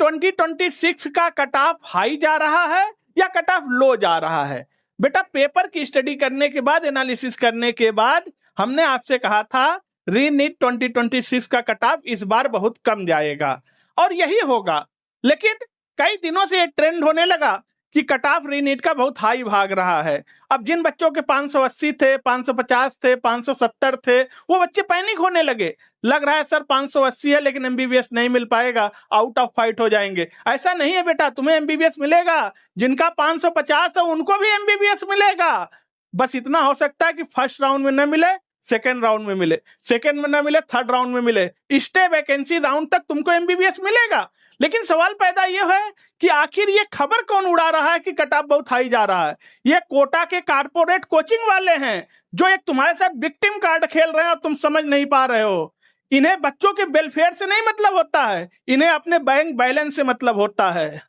2026 का cut off high जा रहा है या कट ऑफ लो जा रहा है? बेटा पेपर की स्टडी करने के बाद, एनालिसिस करने के बाद हमने आपसे कहा था री नीट 2026 का कट ऑफ इस बार बहुत कम जाएगा और यही होगा। लेकिन कई दिनों से ये ट्रेंड होने लगा कि कट ऑफ री नीट का बहुत हाई भाग रहा है। अब जिन बच्चों के 580 थे, 550 थे, 570 थे, वो बच्चे पैनिक होने लगे। लग रहा है सर 580 है लेकिन एमबीबीएस नहीं मिल पाएगा, आउट ऑफ फाइट हो जाएंगे। ऐसा नहीं है बेटा, तुम्हें एमबीबीएस मिलेगा। जिनका 550 है उनको भी एमबीबीएस मिलेगा। बस इतना हो सकता है कि फर्स्ट राउंड में न मिले, सेकेंड राउंड में मिले, सेकेंड में न मिले, थर्ड राउंड में मिले, स्टे वैकेंसी राउंड तक तुमको एमबीबीएस मिलेगा। लेकिन सवाल पैदा यह है कि आखिर ये खबर कौन उड़ा रहा है कि कट ऑफ बहुत हाई जा रहा है? ये कोटा के कारपोरेट कोचिंग वाले हैं जो एक तुम्हारे साथ विक्टिम कार्ड खेल रहे हैं और तुम समझ नहीं पा रहे हो। इन्हें बच्चों के वेलफेयर से नहीं मतलब होता है, इन्हें अपने बैंक बैलेंस से मतलब होता है।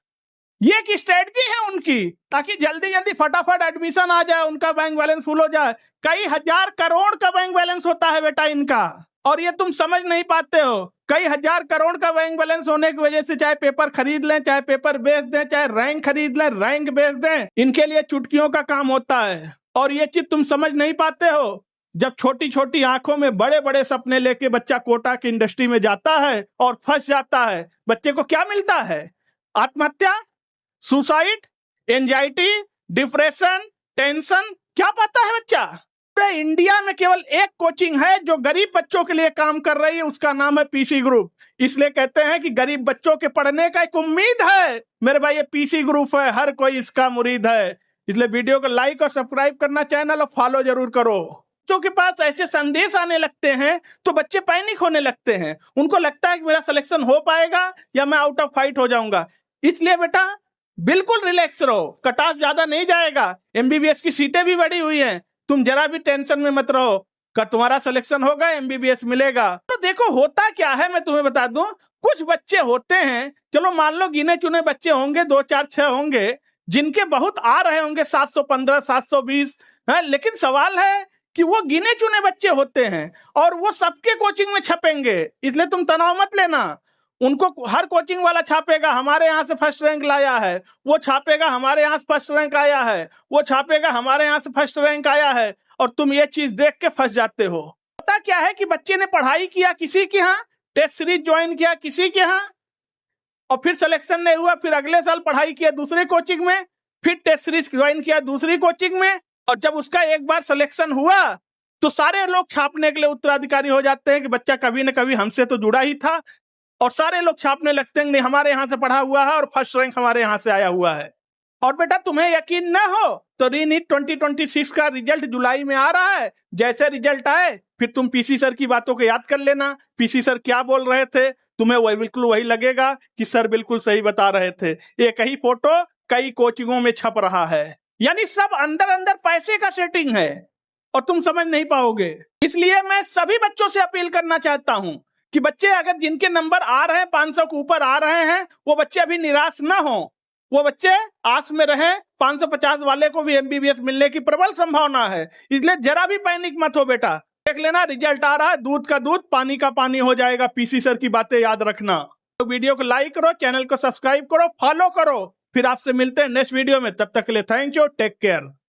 ये एक स्ट्रेटजी है उनकी, ताकि जल्दी जल्दी फटाफट एडमिशन आ जाए, उनका बैंक बैलेंस फुल हो जाए। कई हजार करोड़ का बैंक बैलेंस होता है बेटा इनका, और ये तुम समझ नहीं पाते हो। कई हजार करोड़ का बैंक बैलेंस होने की वजह से चाहे पेपर खरीद लें, चाहे पेपर बेच दें, चाहे रैंक खरीद लें, रैंक बेच दें, इनके लिए चुटकियों का काम होता है। और ये चीज तुम समझ नहीं पाते हो। जब छोटी छोटी आंखों में बड़े बड़े सपने लेके बच्चा कोटा की इंडस्ट्री में जाता है और फंस जाता है, बच्चे को क्या मिलता है? आत्महत्या, सुसाइड, एंजाइटी, डिप्रेशन, टेंशन। क्या पाता है बच्चा? पूरे इंडिया में केवल एक कोचिंग है जो गरीब बच्चों के लिए काम कर रही है, उसका नाम है पीसी ग्रुप। इसलिए कहते हैं कि गरीब बच्चों के पढ़ने का एक उम्मीद है मेरे भाई, ये पीसी ग्रुप है, हर कोई इसका मुरीद है। इसलिए वीडियो को लाइक और सब्सक्राइब करना, चैनल और फॉलो जरूर करो। बच्चों के पास ऐसे संदेश आने लगते हैं तो बच्चे पैनिक होने लगते हैं। उनको लगता है कि मेरा सिलेक्शन हो पाएगा या मैं आउट ऑफ फाइट हो जाऊंगा। इसलिए बेटा बिल्कुल रिलैक्स रहो, कट ऑफ ज्यादा नहीं जाएगा। एमबीबीएस की सीटें भी बढ़ी हुई हैं, तुम जरा भी टेंशन में मत रहो, का तुम्हारा सिलेक्शन होगा, एमबीबीएस मिलेगा। तो देखो होता क्या है, मैं तुम्हें बता दूं। कुछ बच्चे होते हैं, चलो मान लो गिने चुने बच्चे होंगे, 2 4 6 होंगे जिनके बहुत आ रहे होंगे 715 720, लेकिन सवाल है कि वो गिने चुने बच्चे होते हैं और वो सबके कोचिंग में छपेंगे। इसलिए तुम तनाव मत लेना। उनको हर कोचिंग वाला छापेगा हमारे यहाँ से फर्स्ट रैंक लाया है, वो छापेगा हमारे यहाँ से फर्स्ट रैंक आया है, वो छापेगा हमारे यहाँ से फर्स्ट रैंक आया है, और तुम ये चीज देख के फंस जाते हो। पता क्या है कि बच्चे ने पढ़ाई किया किसी के यहाँ, टेस्ट सीरीज ज्वाइन किया किसी के यहाँ, और फिर सिलेक्शन नहीं हुआ, फिर अगले साल पढ़ाई किया दूसरे कोचिंग में, फिर टेस्ट सीरीज ज्वाइन किया दूसरी कोचिंग में, और जब उसका एक बार सिलेक्शन हुआ तो सारे लोग छापने के लिए उत्तराधिकारी हो जाते हैं कि बच्चा कभी न कभी हमसे तो जुड़ा ही था, और सारे लोग छापने लगते हैं नहीं हमारे यहाँ से पढ़ा हुआ है और फर्स्ट रैंक हमारे यहाँ से आया हुआ है। और बेटा तुम्हें यकीन ना हो तो री नीट 2026 का रिजल्ट जुलाई में आ रहा है। जैसे रिजल्ट आए फिर तुम पीसी सर की बातों को याद कर लेना, पीसी सर क्या बोल रहे थे, तुम्हें वही बिल्कुल वही लगेगा कि सर बिल्कुल सही बता रहे थे। एक ही फोटो कई कोचिंगों में छप रहा है, यानी सब अंदर अंदर पैसे का सेटिंग है और तुम समझ नहीं पाओगे। इसलिए मैं सभी बच्चों से अपील करना चाहता हूं कि बच्चे अगर जिनके नंबर आ रहे हैं 500 के ऊपर आ रहे हैं, वो बच्चे अभी निराश ना हो, वो बच्चे आस में रहें। 550 वाले को भी एमबीबीएस मिलने की प्रबल संभावना है, इसलिए जरा भी पैनिक मत हो बेटा। देख लेना रिजल्ट आ रहा है, दूध का दूध पानी का पानी हो जाएगा। पीसी सर की बातें याद रखना। तो वीडियो को लाइक करो, चैनल को सब्सक्राइब करो, फॉलो करो। फिर आपसे मिलते हैं नेक्स्ट वीडियो में, तब तक के लिए थैंक यू, टेक केयर।